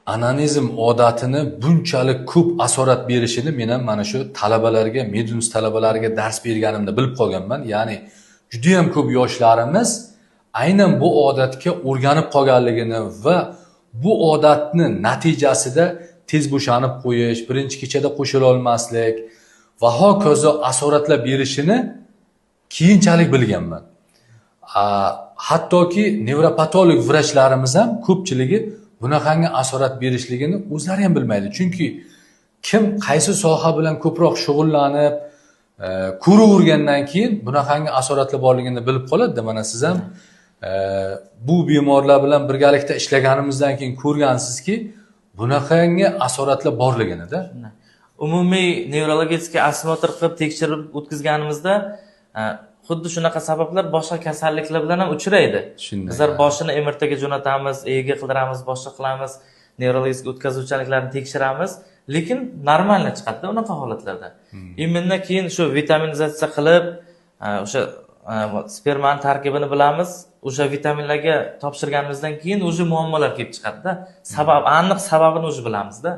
anonizm odatini bunchalik ko'p asorat berishini men ham mana shu talabalarga, medunus talabalarga dars berganimda bilib qolganman. Ya'ni juda ham ko'p yoshlarimiz aynan bu odatga o'rganib qolganligini va bu odatni natijasida tez bo'shanib qo'yish, birinchi kechada qo'shila olmaslik va hokazo asoratlar berishini keyinchalik bilganman. Hattoki nevropatolog vrachlarimiz ham ko'pchiligi bunaqangi asorat berishligini o'zlari ham bilmaydi. Chunki kim qaysi soha bilan ko'proq shug'ullanib, ko'ravergandan keyin bunaqangi asoratlar borligini bilib qoladi. Mana siz ham bu bemorlar bilan birgalikda ishlaganimizdan keyin ko'rgansizki, bunaqangi asoratlar borligini-da. Umumiy nevrologik osmotr qilib tekshirib o'tkazganimizda xuddi shunaqa sabablar boshqa kasalliklar bilan ham uchraydi. Bizlar boshini MRTga jo'natamiz, EEG qildiramiz, boshqa qilamiz, nevrologik o'tkazuvchanliklarni tekshiramiz, lekin normalni chiqadi unaqa holatlarda. Immundan keyin shu vitaminizatsiya qilib, o'sha spermani tarkibini bilamiz, o'sha vitaminlarga topshirganimizdan keyin o'sha muammolar kelib chiqadi-da. Aniq sababini o'zi bilamiz-da.